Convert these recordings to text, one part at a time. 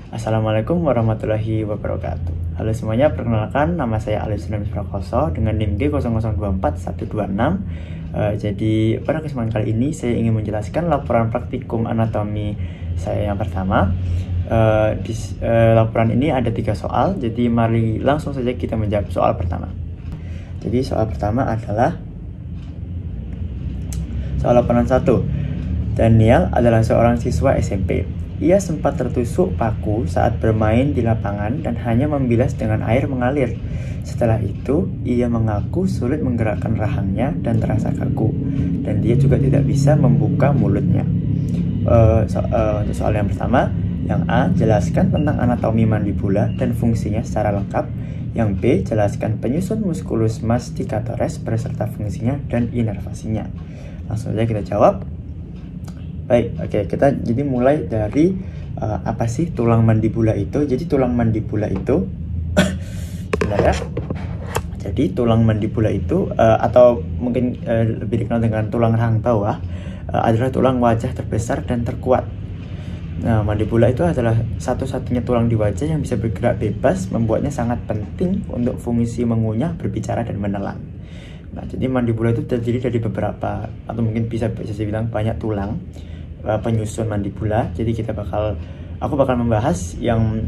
Assalamualaikum warahmatullahi wabarakatuh. Halo semuanya, perkenalkan nama saya Alif Sundamis Prakoso dengan NIM G0024126. Jadi pada kesempatan kali ini saya ingin menjelaskan laporan praktikum anatomi saya yang pertama. Di laporan ini ada 3 soal, jadi mari langsung saja kita menjawab soal pertama. Jadi soal pertama adalah soal laporan 1. Daniel adalah seorang siswa SMP. Ia sempat tertusuk paku saat bermain di lapangan dan hanya membilas dengan air mengalir. Setelah itu, ia mengaku sulit menggerakkan rahangnya dan terasa kaku. Dan dia juga tidak bisa membuka mulutnya. Untuk soal yang pertama, yang A, jelaskan tentang anatomi mandibula dan fungsinya secara lengkap. Yang B, jelaskan penyusun musculus masticatoris beserta fungsinya dan inervasinya. Langsung saja kita jawab. Baik, oke, kita jadi mulai dari apa sih tulang mandibula itu? Jadi tulang mandibula itu sebentar ya. Jadi tulang mandibula itu atau mungkin lebih dikenal dengan tulang rahang bawah adalah tulang wajah terbesar dan terkuat. Nah, mandibula itu adalah satu-satunya tulang di wajah yang bisa bergerak bebas, membuatnya sangat penting untuk fungsi mengunyah, berbicara, dan menelan. Nah, jadi mandibula itu terdiri dari beberapa atau mungkin bisa dibilang banyak tulang penyusun mandibula. Jadi aku bakal membahas yang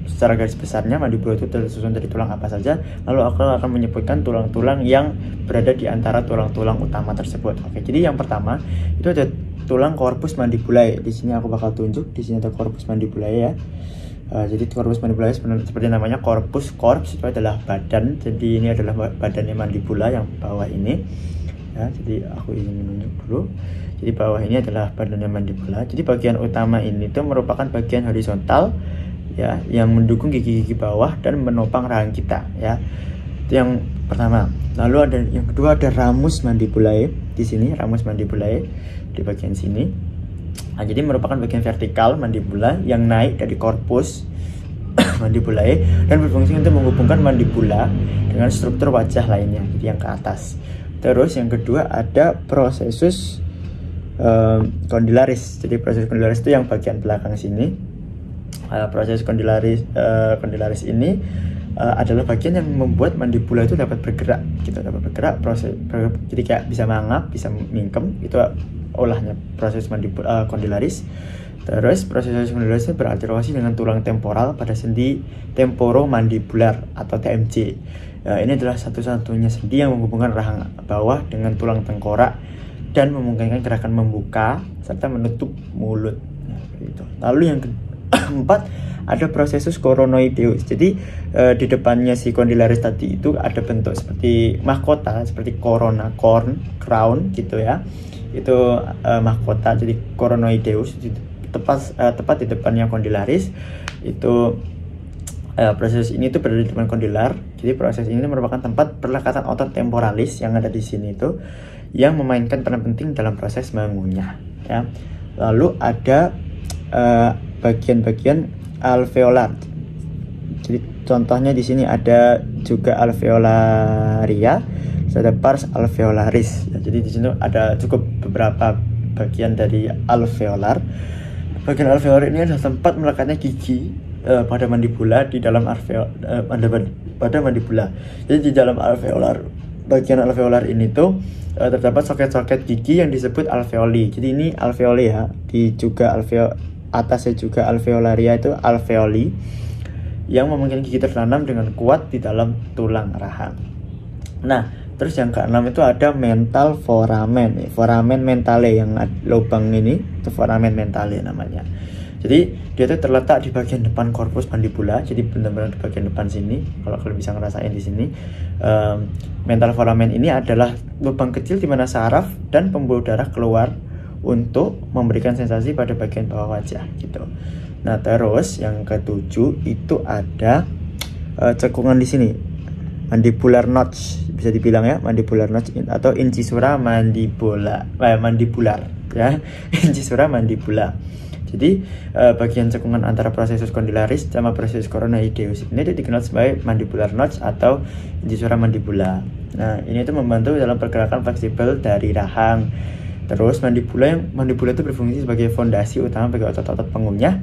secara garis besarnya mandibula itu tersusun dari tulang apa saja. Lalu aku akan menyebutkan tulang-tulang yang berada di antara tulang-tulang utama tersebut. Oke, jadi yang pertama itu ada tulang corpus mandibulae. Di sini aku bakal tunjuk. Di sini ada corpus mandibulae ya. Jadi corpus mandibulae seperti namanya corpus itu adalah badan. Jadi ini adalah badannya mandibula yang bawah ini. Ya, jadi aku ingin menunjuk dulu. Jadi bawah ini adalah badannya mandibula. Jadi bagian utama ini tuh merupakan bagian horizontal ya, yang mendukung gigi-gigi bawah dan menopang rahang kita ya. Itu yang pertama. Lalu ada yang kedua, ada ramus mandibulae. Di sini ramus mandibulae di bagian sini. Nah, jadi merupakan bagian vertikal mandibula yang naik dari korpus mandibulae dan berfungsi untuk menghubungkan mandibula dengan struktur wajah lainnya, jadi yang ke atas. Terus yang kedua ada prosesus condylaris. Jadi proses condylaris itu yang bagian belakang sini. Proses condylaris ini adalah bagian yang membuat mandibula itu dapat bergerak. Jadi kayak bisa mangap, bisa mingkem. Itu olahnya proses condylaris. Terus proses condylaris itu berartikulasi dengan tulang temporal pada sendi temporomandibular atau TMJ. Ini adalah satu-satunya sendi yang menghubungkan rahang bawah dengan tulang tengkorak dan memungkinkan gerakan membuka serta menutup mulut. Lalu yang keempat ada prosesus coronoideus. Jadi di depannya si condylaris tadi itu ada bentuk seperti mahkota, seperti corona, crown gitu ya. Itu mahkota, jadi coronoideus tepat di depannya condylaris. Itu proses ini tuh berada di depan kondylar. Jadi proses ini merupakan tempat perlekatan otot temporalis yang ada di sini itu yang memainkan peran penting dalam proses mengunyah ya. Lalu ada bagian-bagian alveolar. Jadi contohnya di sini ada juga alveolaria, ada pars alveolaris. Jadi di sini ada cukup beberapa bagian dari alveolar. Bagian alveolar ini adalah tempat melekatnya gigi pada mandibula di dalam pada mandibula. Jadi di dalam alveolar, bagian alveolar ini tuh terdapat soket-soket gigi yang disebut alveoli. Jadi ini alveoli ya. Atasnya juga alveolaria itu alveoli yang memungkinkan gigi tertanam dengan kuat di dalam tulang rahang. Nah, terus yang keenam itu ada mental foramen. Foramen mentale yang lubang ini itu foramen mentale namanya. Jadi dia itu terletak di bagian depan korpus mandibula. Jadi benar-benar di bagian depan sini. Kalau kalian bisa ngerasain di sini, mental foramen ini adalah lubang kecil di mana saraf dan pembuluh darah keluar untuk memberikan sensasi pada bagian bawah wajah gitu. Nah, terus yang ketujuh itu ada cekungan di sini, mandibular notch, bisa dibilang ya, mandibular notch atau incisura mandibular ya, incisura mandibula. Jadi bagian cekungan antara prosesus condylaris sama prosesus coronoideus ini dikenal sebagai mandibular notch atau incisura mandibula. Nah, ini itu membantu dalam pergerakan fleksibel dari rahang. Terus mandibula itu berfungsi sebagai fondasi utama bagi otot-otot pengunyah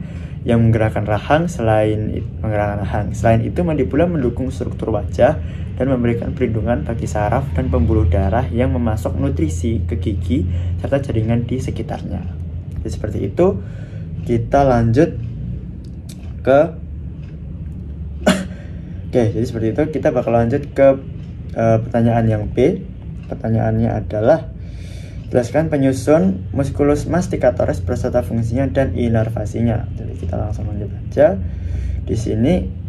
yang menggerakkan rahang. Selain itu, mandibula mendukung struktur wajah dan memberikan perlindungan bagi saraf dan pembuluh darah yang memasok nutrisi ke gigi serta jaringan di sekitarnya. Jadi seperti itu. Kita lanjut ke Oke, jadi seperti itu. Kita bakal lanjut ke pertanyaan yang B. Pertanyaannya adalah, jelaskan penyusun musculus masticatoris beserta fungsinya dan inervasinya. Jadi kita langsung lanjut aja. Di sini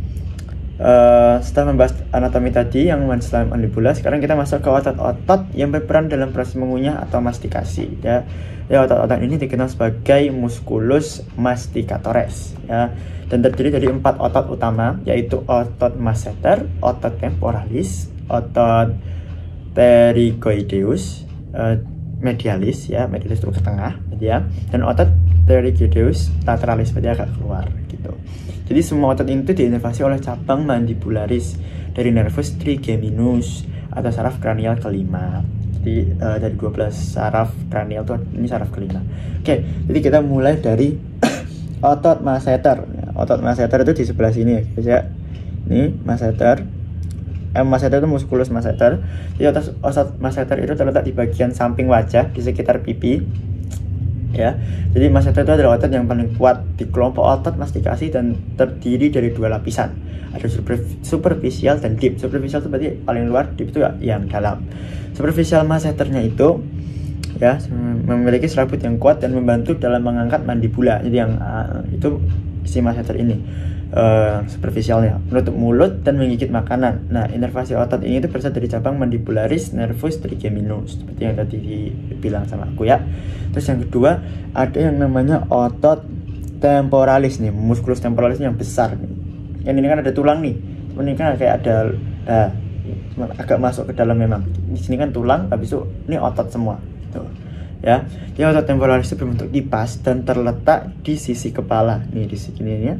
setelah membahas anatomi tadi yang setelah mandibula, sekarang kita masuk ke otot-otot yang berperan dalam proses mengunyah atau mastikasi. Ya, otot-otot ini dikenal sebagai musculus masticatoris. Ya, dan terdiri dari 4 otot utama, yaitu otot masseter, otot temporalis, otot pterygoideus, medialis, ya, medialis itu ke tengah, ya, dan otot pterygoideus lateralis, berarti agak keluar gitu. Jadi semua otot itu diinervasi oleh cabang mandibularis dari nervus trigeminus atau saraf kranial kelima. Jadi dari 12 saraf kranial itu ini saraf kelima. Oke, jadi kita mulai dari otot masseter. Otot masseter itu di sebelah sini ya guys ya. Ini masseter. Masseter itu musculus masseter. Jadi otot masseter itu terletak di bagian samping wajah di sekitar pipi. Ya, jadi masseter itu adalah otot yang paling kuat di kelompok otot mastikasi dan terdiri dari 2 lapisan. Ada superficial dan deep. Superficial itu berarti paling luar, deep itu yang dalam. Superficial masseternya itu ya memiliki serabut yang kuat dan membantu dalam mengangkat mandibula. Jadi yang itu si masseter ini superficialnya menutup mulut dan menggigit makanan. Nah, inervasi otot ini itu berasal dari cabang mandibularis nervus trigeminus seperti yang tadi dibilang sama aku ya. Terus yang kedua ada yang namanya otot temporalis nih, musculus temporalis yang besar nih. Yang ini kan ada tulang nih, ini kan kayak ada agak masuk ke dalam memang. Di sini kan tulang, habis itu ini otot semua gitu. Ya, jadi otot temporalis itu berbentuk kipas dan terletak di sisi kepala. Nih di sini ya.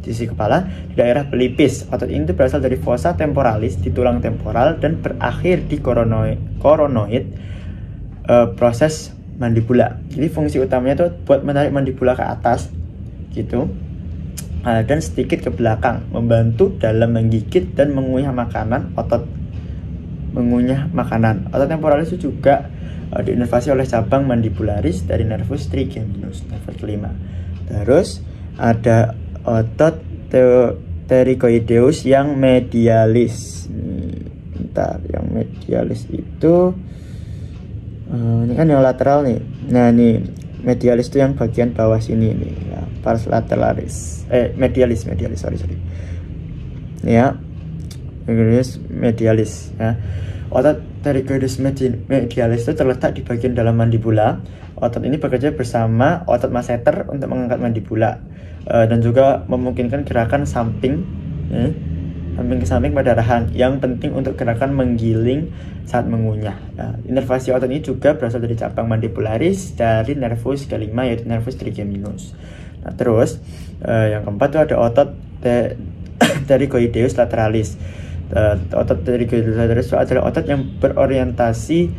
Di sisi kepala di daerah pelipis. Otot ini berasal dari fossa temporalis di tulang temporal dan berakhir di koronoid proses mandibula. Jadi fungsi utamanya itu buat menarik mandibula ke atas gitu. Dan sedikit ke belakang, membantu dalam menggigit dan mengunyah makanan. Otot mengunyah makanan. Otot temporalis itu juga diinervasi oleh cabang mandibularis dari nervus trigeminus, nervus kelima. Terus ada otot pterygoideus yang medialis. Bentar, yang medialis itu ini kan yang lateral nih. Nah, ini medialis itu yang bagian bawah sini nih, ya, pars lateralis. Medialis, sorry. Ya. Medialis ya. Otot pterygoideus medialis itu terletak di bagian dalam mandibula. Otot ini bekerja bersama otot masseter untuk mengangkat mandibula dan juga memungkinkan gerakan samping ke samping pada rahang yang penting untuk gerakan menggiling saat mengunyah. Inervasi otot ini juga berasal dari cabang mandibularis dari nervus kelima yaitu nervus trigeminus. Nah, terus yang keempat itu ada otot pterygoideus lateralis. Otot pterygoideus lateralis itu adalah otot yang berorientasi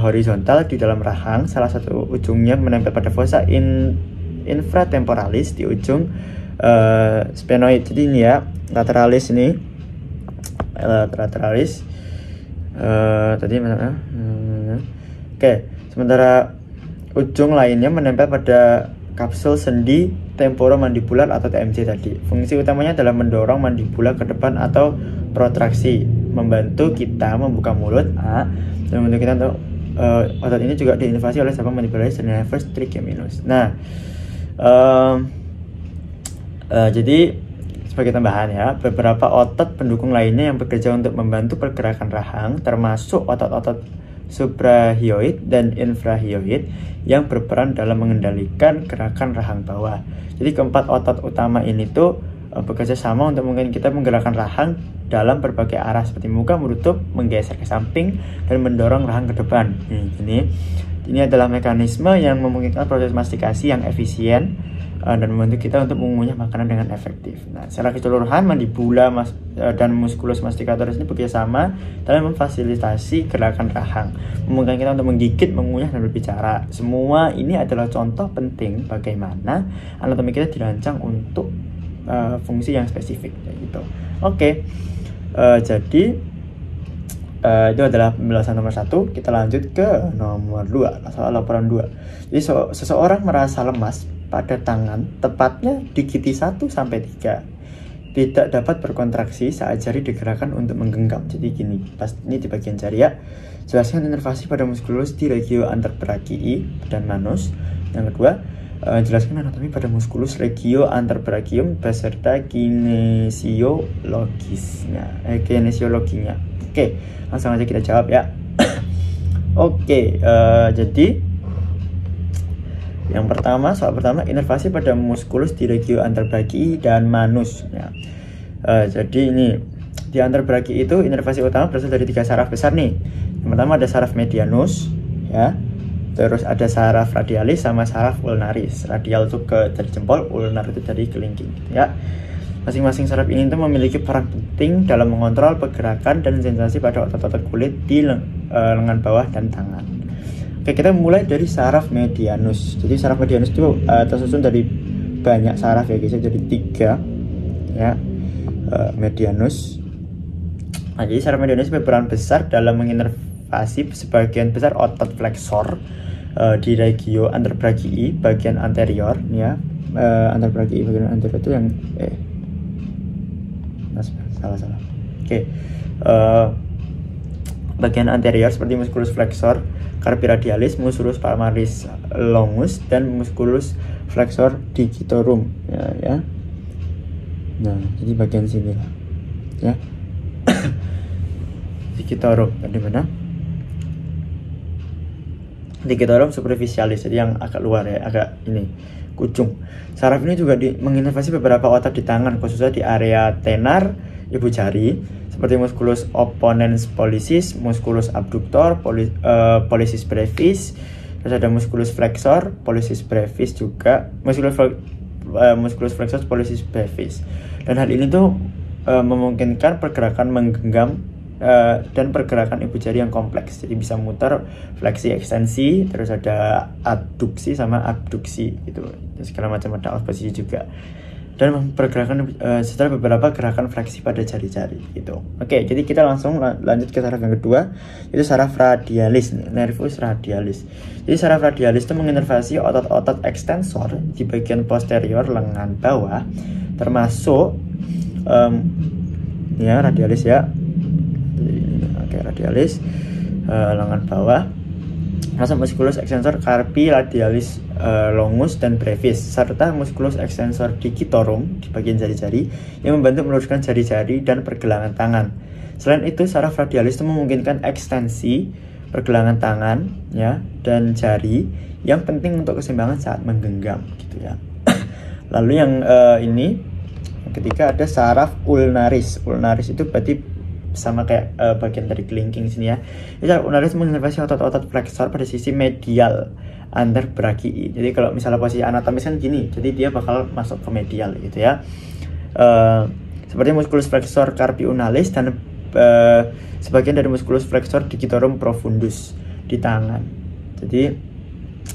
horizontal di dalam rahang. Salah satu ujungnya menempel pada fossa infratemporalis di ujung sphenoid. Jadi ini ya lateralis ini lateralis tadi mana? Oke, sementara ujung lainnya menempel pada kapsul sendi temporomandibular atau TMJ tadi. Fungsi utamanya adalah mendorong mandibula ke depan atau protraksi, membantu kita membuka mulut dan membantu kita untuk otot ini juga diinervasi oleh cabang mandibularis dan nervus trigeminus. Nah, jadi sebagai tambahan ya, beberapa otot pendukung lainnya yang bekerja untuk membantu pergerakan rahang termasuk otot-otot suprahyoid dan infrahyoid yang berperan dalam mengendalikan gerakan rahang bawah. Jadi keempat otot utama ini tuh bekerja sama untuk mungkin kita menggerakkan rahang dalam berbagai arah seperti muka menutup, menggeser ke samping dan mendorong rahang ke depan. Ini adalah mekanisme yang memungkinkan proses mastikasi yang efisien dan membantu kita untuk mengunyah makanan dengan efektif. Nah, secara keseluruhan mandibula dan musculus masticatoris ini bekerjasama dalam memfasilitasi gerakan rahang, memungkinkan kita untuk menggigit, mengunyah, dan berbicara. Semua ini adalah contoh penting bagaimana anatomi kita dirancang untuk fungsi yang spesifik, gitu. Oke. Jadi itu adalah pembahasan nomor 1. Kita lanjut ke nomor 2, soal laporan 2. Jadi seseorang merasa lemas pada tangan, tepatnya di gigi 1-3, tidak dapat berkontraksi saat jari digerakkan untuk menggenggam. Jadi gini, pas ini di bagian jari ya. Jelaskan inervasi pada muskulus di regio anterbrachii dan manus. Yang kedua, jelaskan anatomi pada muskulus regio anterbrachium beserta kinesiologinya. Oke, langsung aja kita jawab ya. Oke, jadi yang pertama, soal pertama, inervasi pada muskulus di regio anterbrachii dan manus ya. Jadi ini di anterbrachii itu inervasi utama berasal dari 3 saraf besar nih. Yang pertama ada saraf medianus ya. Terus ada saraf radialis sama saraf ulnaris. Radial itu ke jari jempol, ulnar itu dari kelingking gitu ya. Masing-masing saraf ini itu memiliki peran penting dalam mengontrol pergerakan dan sensasi pada otot-otot kulit di lengan bawah dan tangan. Oke, kita mulai dari saraf medianus. Jadi saraf medianus itu tersusun dari banyak saraf ya guys, jadi 3 ya, medianus. Nah, jadi saraf medianus berperan besar dalam menginervasi sebagian besar otot flexor di regio anterbrachii bagian anterior ya. Anterbrachii bagian anterior itu yang salah. Oke. Bagian anterior seperti musculus flexor carpi radialis, musculus palmaris longus, dan musculus flexor digitorum ya. Nah, jadi bagian sini lah ya. Digitorum di mana? Digitorum superficialis, jadi yang agak luar ya, agak ini kucung. Saraf ini juga menginervasi beberapa otot di tangan, khususnya di area tenar, ibu jari, seperti musculus opponens pollicis, musculus abductor, pollicis brevis, terus ada musculus flexor, pollicis brevis juga, musculus flexor, pollicis brevis. Dan hal ini tuh memungkinkan pergerakan menggenggam dan pergerakan ibu jari yang kompleks. Jadi bisa muter, fleksi, ekstensi, terus ada adduksi sama abduksi gitu. Segala macam, ada posisi juga. Dan pergerakan setelah beberapa gerakan fleksi pada jari-jari gitu. Oke, jadi kita langsung lanjut ke saraf yang kedua, itu saraf radialis, nervus radialis. Jadi saraf radialis itu menginervasi otot-otot ekstensor di bagian posterior lengan bawah, termasuk ya radialis ya. Oke, radialis lengan bawah, masuk musculus extensor carpi radialis longus dan brevis, serta musculus extensor digitorum di bagian jari-jari yang membantu meluruskan jari-jari dan pergelangan tangan. Selain itu, saraf radialis itu memungkinkan ekstensi pergelangan tangan ya dan jari yang penting untuk keseimbangan saat menggenggam gitu ya. Lalu yang ini ketika ada saraf ulnaris. Ulnaris itu berarti sama kayak bagian dari kelingking sini ya. Saraf ulnaris menginervasi otot-otot flexor pada sisi medial anterbrachii. Jadi kalau misalnya posisi anatomis kan gini, jadi dia bakal masuk ke medial gitu ya. Seperti musculus flexor carpi unalis dan sebagian dari musculus flexor digitorum profundus di tangan. Jadi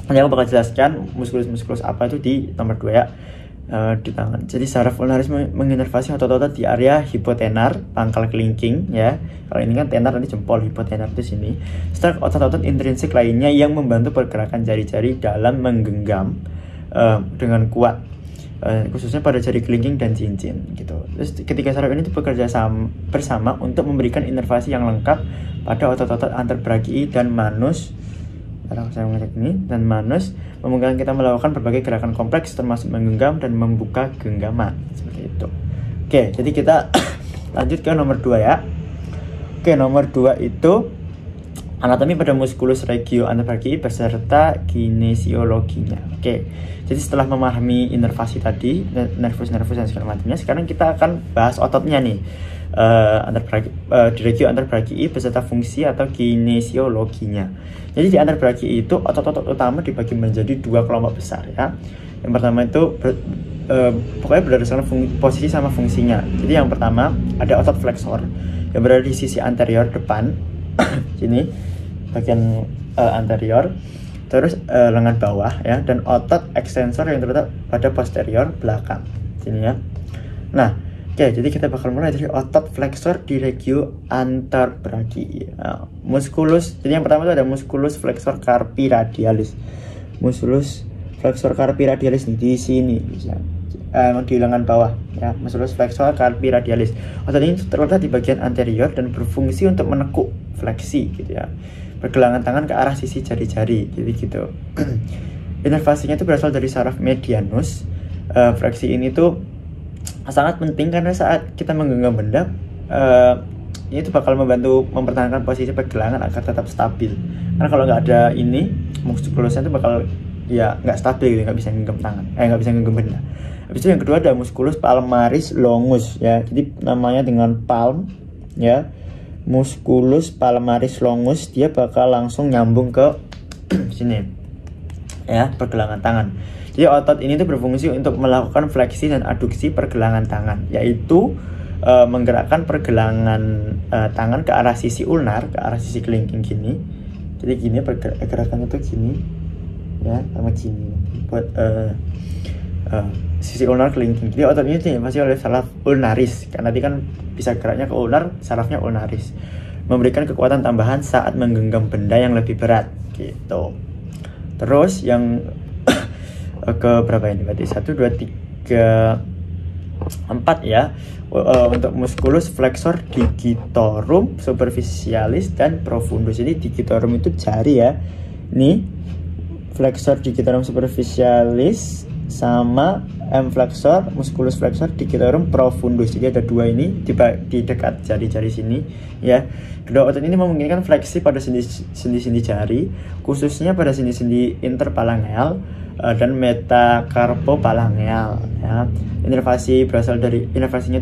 nanti aku bakal jelaskan muskulus apa itu di nomor 2 ya. Di tangan. Jadi saraf ulnaris menginervasi otot-otot di area hipotenar, pangkal kelingking ya. Kalau ini kan tenar, nanti jempol, hipotenar itu sini. Serta otot-otot intrinsik lainnya yang membantu pergerakan jari-jari dalam menggenggam dengan kuat, khususnya pada jari kelingking dan cincin gitu. Terus ketika saraf ini bekerja bersama untuk memberikan inervasi yang lengkap pada otot-otot anterbrachii dan manus. Saya mengecek ini, dan manus memungkinkan kita melakukan berbagai gerakan kompleks termasuk menggenggam dan membuka genggaman seperti itu. Oke, jadi kita lanjut ke nomor 2 ya. Oke, nomor 2 itu anatomi pada musculus regio anterbrachii beserta kinesiologinya. Oke, jadi setelah memahami inervasi tadi, nervus-nervus dan segala macamnya, sekarang kita akan bahas ototnya nih. Di regio anterbrachii beserta fungsi atau kinesiologinya. Jadi di anterbrachii itu otot-otot utama dibagi menjadi 2 kelompok besar ya. Yang pertama itu pokoknya berdasarkan posisi sama fungsinya. Jadi yang pertama ada otot flexor yang berada di sisi anterior depan, sini bagian anterior, terus lengan bawah ya, dan otot extensor yang terletak pada posterior belakang, sini ya. Nah, oke, jadi kita bakal mulai dari otot flexor di regio anterbrachii. Nah, musculus, jadi yang pertama itu ada musculus flexor carpi radialis. Musculus flexor carpi radialis di sini bisa. Di lengan bawah ya, musculus flexor carpi radialis. Otot ini terletak di bagian anterior dan berfungsi untuk menekuk fleksi gitu ya, pergelangan tangan ke arah sisi jari-jari, jadi gitu. Inervasinya itu berasal dari saraf medianus. Fleksi ini tuh sangat penting karena saat kita menggenggam benda, ini tuh bakal membantu mempertahankan posisi pergelangan agar tetap stabil. Karena kalau nggak ada ini, muskulusnya itu bakal ya nggak stabil gitu, nggak bisa genggam tangan, nggak bisa genggam benda. Habis itu yang kedua ada musculus palmaris longus ya, jadi namanya dengan palm ya, musculus palmaris longus, dia bakal langsung nyambung ke sini ya, pergelangan tangan. Jadi otot ini tuh berfungsi untuk melakukan fleksi dan aduksi pergelangan tangan, yaitu menggerakkan pergelangan tangan ke arah sisi ulnar, ke arah sisi kelingking gini. Jadi gini pergerakannya tuh gini ya, sama gini buat sisi ulnar kelingking. Jadi otot ini diinnervasi oleh saraf ulnaris, karena tadi kan bisa geraknya ke ulnar, sarafnya ulnaris, memberikan kekuatan tambahan saat menggenggam benda yang lebih berat gitu. Terus yang ke berapa ini? Berarti 1, 2, 3, 4 ya. Untuk musculus flexor digitorum superficialis dan profundus. Jadi digitorum itu jari ya. Ini flexor digitorum superficialis sama flexor musculus flexor digitorum profundus. Jadi ada dua ini di dekat jari-jari sini ya. Kedua otot ini memungkinkan fleksi pada sendi-sendi jari, khususnya pada sendi-sendi interphalangeal dan metacarpophalangeal ya. Inervasinya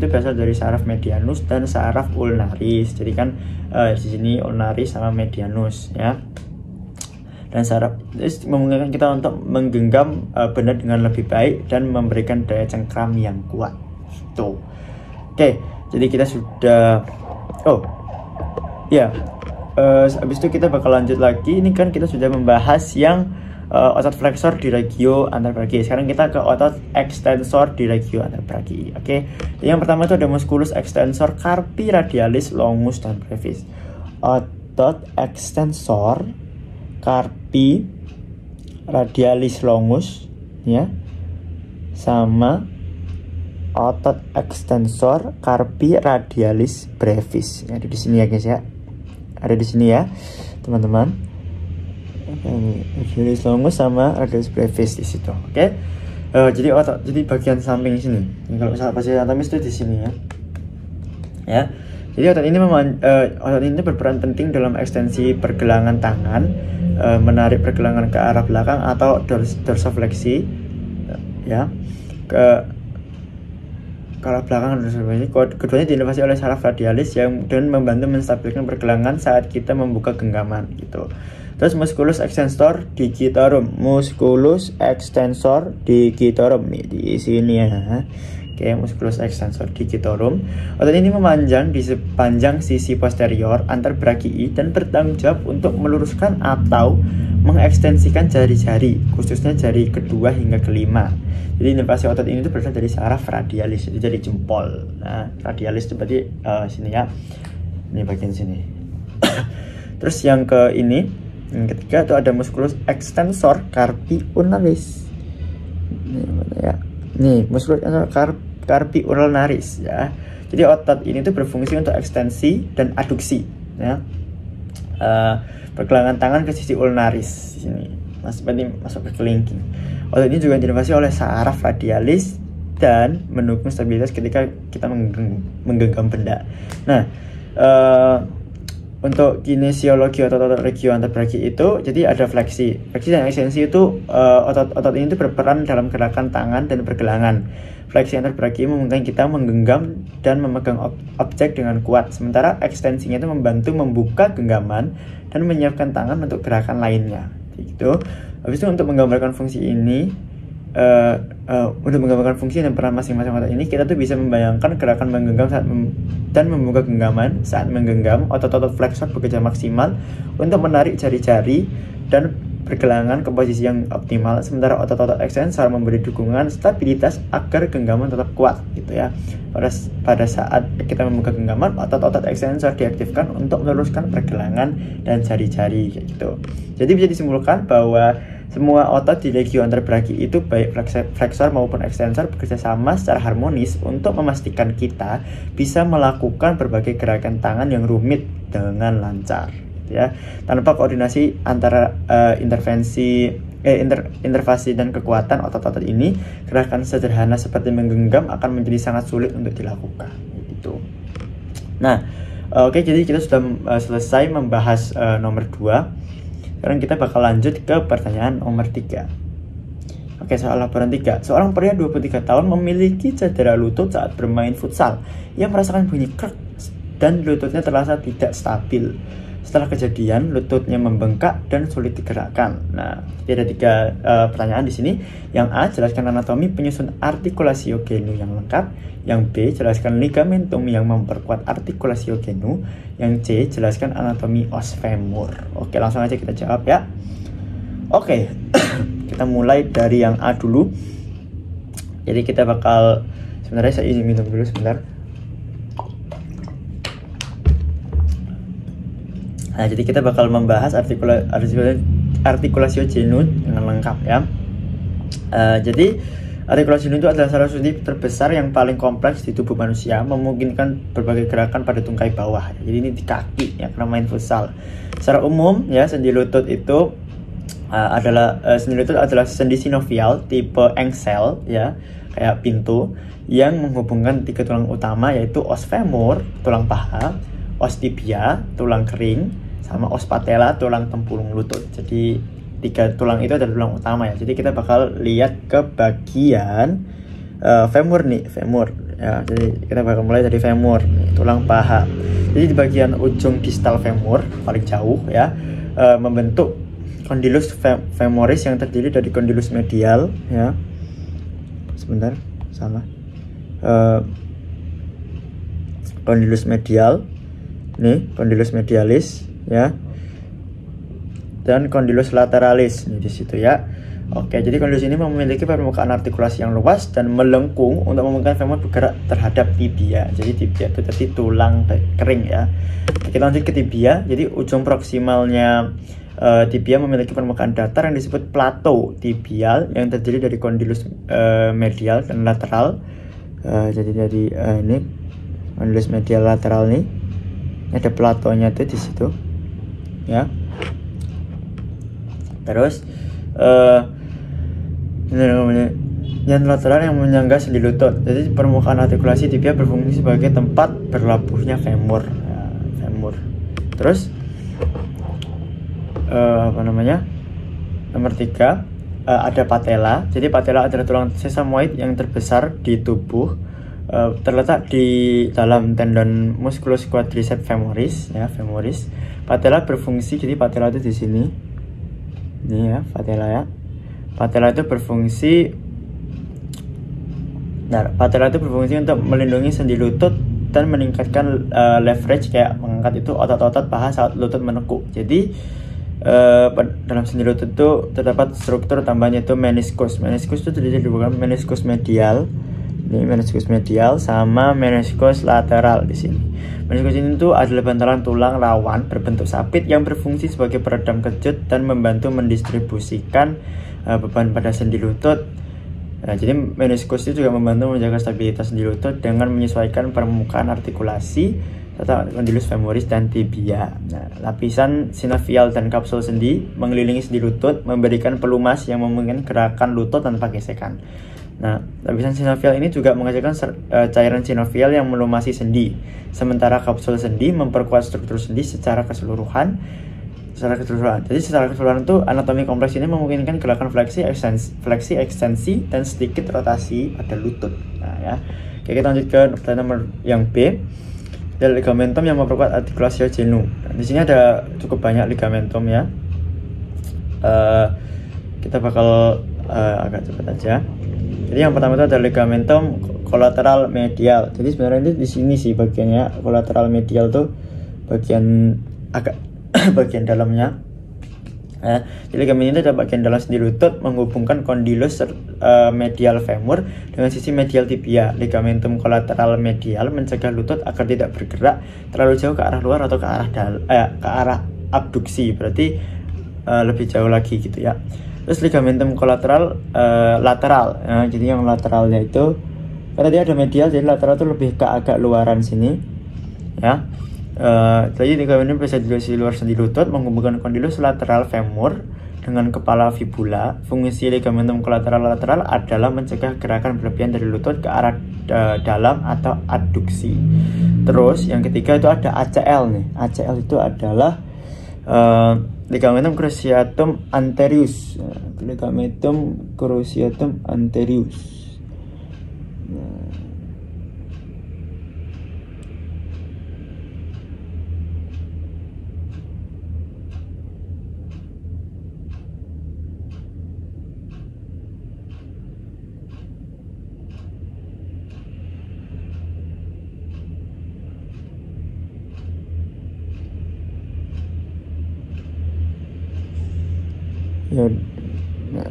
itu berasal dari saraf medianus dan saraf ulnaris. Jadi kan di sini ulnaris sama medianus ya. Dan saraf memungkinkan kita untuk menggenggam benda dengan lebih baik dan memberikan daya cengkram yang kuat. Tuh. Oke, jadi kita sudah habis itu kita bakal lanjut lagi. Ini kan kita sudah membahas yang otot flexor di regio anterbrachii. Sekarang kita ke otot extensor di regio anterbrachii. Oke. Jadi yang pertama itu ada musculus extensor carpi radialis longus dan brevis. Otot extensor carpi radialis longus ya, sama otot extensor carpi radialis brevis. Ada di sini ya guys ya. Ada di sini ya, teman-teman. Radialis longus sama radialis brevis di situ. Oke. Jadi bagian samping sini. Ini kalau misalnya pasien anatomis itu di sini ya. Ya. Jadi otot ini berperan penting dalam ekstensi pergelangan tangan, menarik pergelangan ke arah belakang atau dorsofleksi ya, ke arah belakang. Keduanya diinervasi oleh saraf radialis yang dan membantu menstabilkan pergelangan saat kita membuka genggaman gitu. Terus musculus extensor digitorum, musculus extensor digitorum nih di sini ya. Oke, musculus extensor digitorum. Otot ini memanjang di sepanjang sisi posterior anterbrachii dan bertanggung jawab untuk meluruskan atau mengekstensikan jari-jari, khususnya jari kedua hingga kelima. Jadi inervasi otot ini itu berasal dari saraf radialis, jadi dari jempol. Nah, radialis itu berarti sini ya. Ini bagian sini. Terus yang ketiga itu ada musculus extensor carpi ulnaris. Ini mana ya? Nih, musculus carpi ulnaris ya. Jadi otot ini tuh berfungsi untuk ekstensi dan aduksi ya. Pergelangan tangan ke sisi ulnaris sini. Masuk ke kelingking. Otot ini juga diinervasi oleh saraf radialis dan mendukung stabilitas ketika kita menggenggam benda. Nah, untuk kinesiologi otot-otot regio anterbrachii itu, jadi ada fleksi dan ekstensi itu. Otot ini itu berperan dalam gerakan tangan dan pergelangan. Fleksi anterbrachii memungkinkan kita menggenggam dan memegang objek dengan kuat, sementara ekstensinya itu membantu membuka genggaman dan menyiapkan tangan untuk gerakan lainnya. Gitu. Habis itu untuk menggambarkan fungsi ini, untuk menggambarkan fungsi dan peran masing-masing otot ini, kita tuh bisa membayangkan gerakan menggenggam dan membuka genggaman. Saat menggenggam, otot-otot fleksor bekerja maksimal untuk menarik jari-jari dan pergelangan ke posisi yang optimal, sementara otot-otot ekstensor memberi dukungan stabilitas agar genggaman tetap kuat gitu ya. Pada saat kita membuka genggaman, otot-otot ekstensor diaktifkan untuk meluruskan pergelangan dan jari-jari kayak gitu. Jadi bisa disimpulkan bahwa semua otot di legio antebrachii itu baik flexor maupun ekstensor bekerja sama secara harmonis untuk memastikan kita bisa melakukan berbagai gerakan tangan yang rumit dengan lancar ya. Tanpa koordinasi antara intervasi dan kekuatan otot-otot ini, gerakan sederhana seperti menggenggam akan menjadi sangat sulit untuk dilakukan gitu. Nah, oke, jadi kita sudah selesai membahas nomor 2. Sekarang kita bakal lanjut ke pertanyaan nomor 3. Oke, soal laporan 3. Seorang pria 23 tahun memiliki cedera lutut saat bermain futsal. Ia merasakan bunyi krek dan lututnya terasa tidak stabil. Setelah kejadian, lututnya membengkak dan sulit digerakkan. Nah, ada 3 pertanyaan di sini. Yang A, jelaskan anatomi penyusun artikulasio genu yang lengkap. Yang B, jelaskan ligamentum yang memperkuat artikulasio genu. Yang C, jelaskan anatomi os femur. Oke, langsung aja kita jawab ya. Oke, kita mulai dari yang A dulu. Jadi kita bakal, sebenarnya saya izin minum dulu sebentar. Nah, jadi kita bakal membahas artikulasio genu dengan lengkap ya. Jadi artikulasi genu itu adalah salah satu terbesar yang paling kompleks di tubuh manusia, memungkinkan berbagai gerakan pada tungkai bawah. Jadi ini di kaki ya, karena main futsal. Secara umum ya, sendi lutut itu adalah sendi sinovial tipe engsel ya, kayak pintu yang menghubungkan 3 tulang utama, yaitu os femur, tulang paha, os tibia, tulang kering, sama os patella, tulang tempurung lutut. Jadi 3 tulang itu adalah tulang utama ya. Jadi kita bakal lihat ke bagian femur nih, femur ya. Jadi kita bakal mulai dari femur nih, tulang paha. Jadi di bagian ujung distal femur paling jauh ya, membentuk condylus femoris yang terdiri dari condylus medial ya. Sebentar, salah. Condylus medial nih, condylus medialis ya, dan condylus lateralis nih di situ ya. Oke, jadi condylus ini memiliki permukaan artikulasi yang luas dan melengkung untuk memungkinkan femur bergerak terhadap tibia. Jadi tibia itu tadi tulang kering ya. Kita lanjut ke tibia. Jadi ujung proksimalnya tibia memiliki permukaan datar yang disebut plato tibial yang terdiri dari condylus medial dan lateral. Jadi dari ini condylus medial lateral nih, ada platonya tuh di situ ya. Terus yang lateral yang menyangga sendi lutut. Jadi permukaan artikulasi tibia berfungsi sebagai tempat berlabuhnya femur ya, femur. Terus nomor 3 ada patella. Jadi patella adalah tulang sesamoid yang terbesar di tubuh, terletak di dalam tendon musculus quadriceps femoris ya, femoris. Patella berfungsi, jadi patella itu di sini. Ini ya, patella ya. Patella itu berfungsi untuk melindungi sendi lutut dan meningkatkan leverage, kayak mengangkat itu otot-otot paha saat lutut menekuk. Jadi dalam sendi lutut itu terdapat struktur tambahannya itu meniskus. Meniskus itu terdiri dari meniskus medial. Ini meniskus medial sama meniskus lateral di sini. Meniskus ini tuh adalah bantalan tulang rawan berbentuk sapit yang berfungsi sebagai peredam kejut dan membantu mendistribusikan beban pada sendi lutut. Nah, jadi meniskus itu juga membantu menjaga stabilitas sendi lutut dengan menyesuaikan permukaan artikulasi serta condylus femoris dan tibia. Nah, lapisan sinovial dan kapsul sendi mengelilingi sendi lutut, memberikan pelumas yang memungkinkan gerakan lutut tanpa gesekan. Nah, lapisan sinovial ini juga menghasilkan cairan sinovial yang melumasi sendi, sementara kapsul sendi memperkuat struktur sendi secara keseluruhan. Jadi secara keseluruhan itu anatomi kompleks ini memungkinkan gerakan fleksi, ekstensi, dan sedikit rotasi pada lutut. Nah ya, oke, kita lanjut ke pertanyaan nomor yang B. Ada ligamentum yang memperkuat artikulasio genu. Nah, di sini ada cukup banyak ligamentum ya. Kita bakal agak cepat aja. Jadi yang pertama itu ada ligamentum collateral medial. Jadi sebenarnya itu di sini sih bagiannya, collateral medial tuh bagian agak bagian dalamnya. Jadi ligament itu ada bagian dalam sendi lutut menghubungkan condylus medial femur dengan sisi medial tibia. Ligamentum collateral medial mencegah lutut agar tidak bergerak terlalu jauh ke arah luar atau ke arah abduksi, berarti lebih jauh lagi gitu ya. Terus ligamentum collateral lateral, jadi yang lateralnya itu karena dia ada medial, jadi lateral itu lebih ke agak luaran sini ya. Jadi ligamentum bisa di luar sendi lutut menghubungkan condylus lateral femur dengan kepala fibula. Fungsi ligamentum collateral lateral adalah mencegah gerakan berlebihan dari lutut ke arah dalam atau adduksi. Terus yang ketiga itu ada ACL nih. ACL itu adalah ligamentum cruciatum anterius. Ligamentum cruciatum anterius. Nah,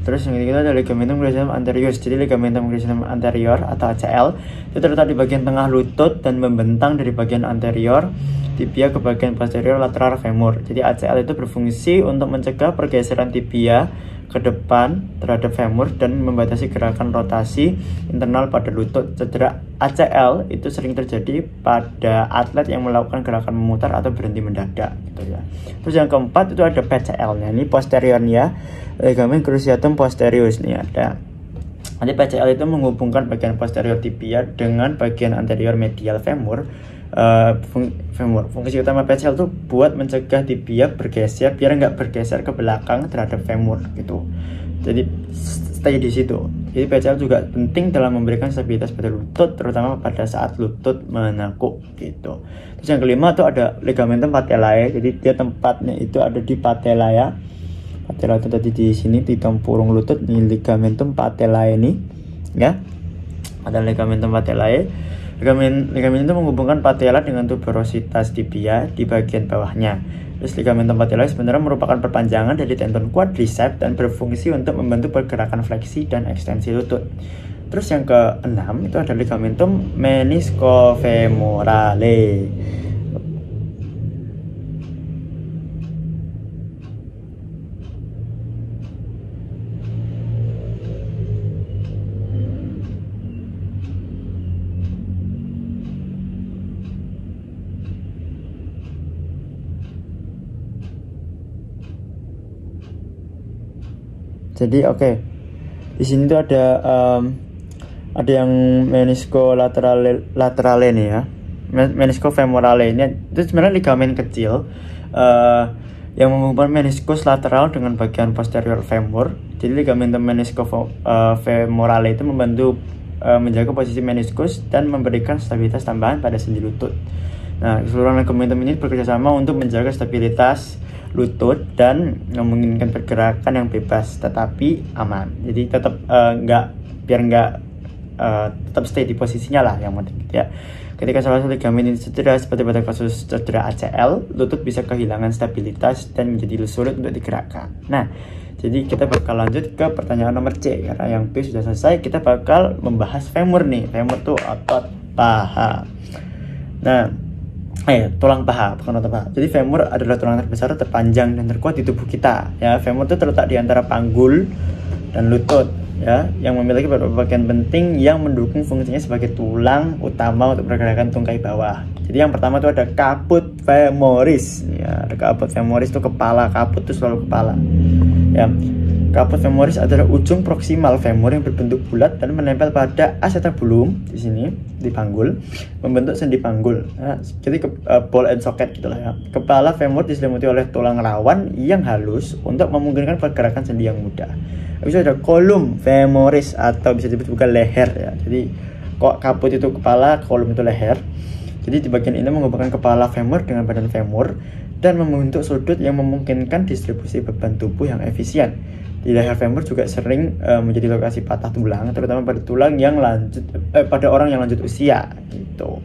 terus yang ketiga ada ligamentum cruciatum anterius. Jadi ligamentum cruciatum anterior atau ACL itu terletak di bagian tengah lutut dan membentang dari bagian anterior tibia ke bagian posterior lateral femur. Jadi ACL itu berfungsi untuk mencegah pergeseran tibia ke depan terhadap femur dan membatasi gerakan rotasi internal pada lutut. Cedera ACL itu sering terjadi pada atlet yang melakukan gerakan memutar atau berhenti mendadak gitu ya. Terus yang keempat itu ada PCL-nya, ini posteriornya, ligamen cruciatum posterius nih ada. Nanti PCL itu menghubungkan bagian posterior tibia dengan bagian anterior medial femur. Fungsi utama PCL itu buat mencegah tibia bergeser biar nggak bergeser ke belakang terhadap femur gitu. Jadi stay di situ. Jadi PCL juga penting dalam memberikan stabilitas pada lutut, terutama pada saat lutut menekuk gitu. Terus yang kelima itu ada ligamentum patellae. Jadi dia tempatnya itu ada di patella ya. Patella itu tadi di sini di tempurung lutut, ini ligamentum patellae ini ya. Ada ligamentum patellae. Ligamen itu menghubungkan patella dengan tuberositas tibia di bagian bawahnya. Terus ligamentum patellae sebenarnya merupakan perpanjangan dari tendon quadriceps dan berfungsi untuk membantu pergerakan fleksi dan ekstensi lutut. Terus yang keenam itu ada ligamentum meniscofemorale. Jadi di sini tuh ada yang menisco laterale nih ya, menisco femorale ini itu sebenarnya ligamen kecil yang menghubungkan meniscus lateral dengan bagian posterior femur. Jadi ligamentum menisco femorale itu membantu menjaga posisi meniscus dan memberikan stabilitas tambahan pada sendi lutut. Nah, keseluruhan ligamentum ini bekerjasama untuk menjaga stabilitas lutut dan memungkinkan pergerakan yang bebas tetapi aman. Jadi tetap tetap stay di posisinya lah yang penting gitu ya. Ketika salah satu ligamen ini cedera seperti pada kasus cedera ACL, lutut bisa kehilangan stabilitas dan menjadi sulit untuk digerakkan. Nah, jadi kita bakal lanjut ke pertanyaan nomor C karena yang B sudah selesai. Kita bakal membahas femur nih. Femur tuh otot paha. Nah, tulang paha, bukan otot paha. Jadi femur adalah tulang terbesar, terpanjang dan terkuat di tubuh kita. Ya, femur itu terletak di antara panggul dan lutut, ya, yang memiliki beberapa bagian penting yang mendukung fungsinya sebagai tulang utama untuk pergerakan tungkai bawah. Jadi yang pertama itu ada caput femoris. Ya, ada caput femoris itu kepala, caput itu selalu kepala. Ya. Caput femoris adalah ujung proksimal femur yang berbentuk bulat dan menempel pada acetabulum di sini di panggul, membentuk sendi panggul. Nah, jadi ball and socket gitulah ya. Kepala femur diselimuti oleh tulang rawan yang halus untuk memungkinkan pergerakan sendi yang mudah. Habis itu ada column femoris atau bisa disebut juga leher ya. Jadi kok caput itu kepala, column itu leher. Jadi di bagian ini menghubungkan kepala femur dengan badan femur dan membentuk sudut yang memungkinkan distribusi beban tubuh yang efisien. di leher femur juga sering menjadi lokasi patah tulang, terutama pada tulang yang pada orang yang lanjut usia gitu.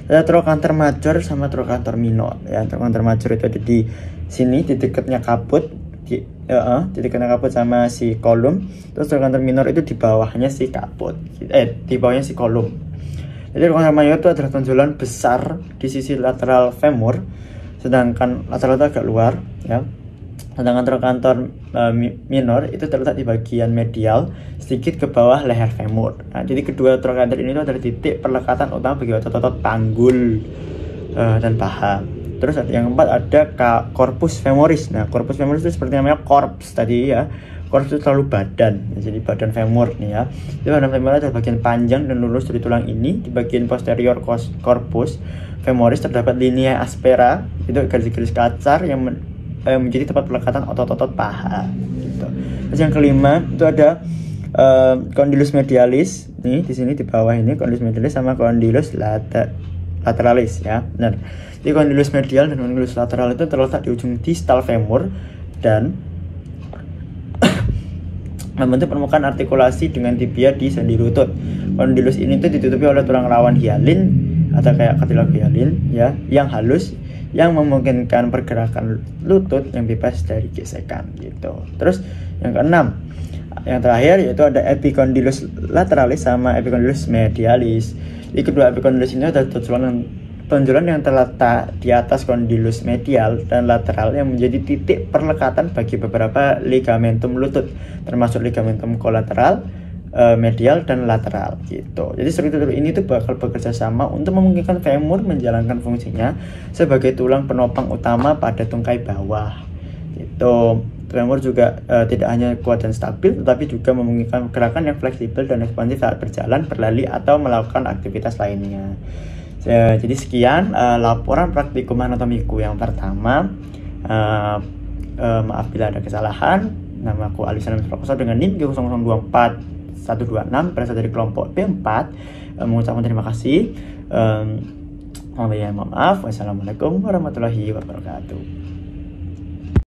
Ada trochanter major sama trochanter minor ya. Trochanter major itu ada di sini di dekatnya kaput, di dekatnya kaput sama si kolum. Terus trochanter minor itu di bawahnya si kaput, di bawahnya si kolum. Jadi trochanter major itu adalah tonjolan besar di sisi lateral femur, sedangkan lateral itu agak luar ya. Sedangkan trochanter minor itu terletak di bagian medial sedikit ke bawah leher femur. Nah, jadi kedua trochanter ini adalah titik perlekatan utama bagi otot-otot panggul dan paha. Terus yang keempat ada corpus femoris. Nah, corpus femoris itu seperti namanya corpse tadi ya. Corpus itu selalu badan, jadi badan femur nih ya. Jadi badan femur adalah bagian panjang dan lurus dari tulang ini. Di bagian posterior corpus femoris terdapat linea aspera, itu garis-garis kacar yang menjadi tempat pelekatan otot-otot paha gitu. Terus yang kelima itu ada condylus medialis nih, di sini di bawah ini condylus medialis sama condylus lateralis ya. Benar. Jadi condylus medial dan condylus lateral itu terletak di ujung distal femur dan membentuk permukaan artikulasi dengan tibia di sendi lutut. Condylus ini tuh ditutupi oleh tulang rawan hialin atau kayak cartilage hialin ya, yang halus yang memungkinkan pergerakan lutut yang bebas dari gesekan gitu. Terus yang keenam, yang terakhir yaitu ada epicondylus lateralis sama epicondylus medialis. Di kedua epicondylus ini ada tonjolan yang terletak di atas condylus medial dan lateral yang menjadi titik perlekatan bagi beberapa ligamentum lutut, termasuk ligamentum kolateral, medial dan lateral gitu. Jadi struktur ini tuh bakal bekerja sama untuk memungkinkan femur menjalankan fungsinya sebagai tulang penopang utama pada tungkai bawah gitu. Femur juga tidak hanya kuat dan stabil, tetapi juga memungkinkan gerakan yang fleksibel dan ekspansif saat berjalan, berlari atau melakukan aktivitas lainnya. Jadi sekian laporan praktikum anatomiku yang pertama. Maaf bila ada kesalahan. Namaku Alisan Prakoso dengan NIM 0024 126 berasal dari kelompok B4. Mengucapkan terima kasih. Mohon maaf. Wassalamualaikum warahmatullahi wabarakatuh.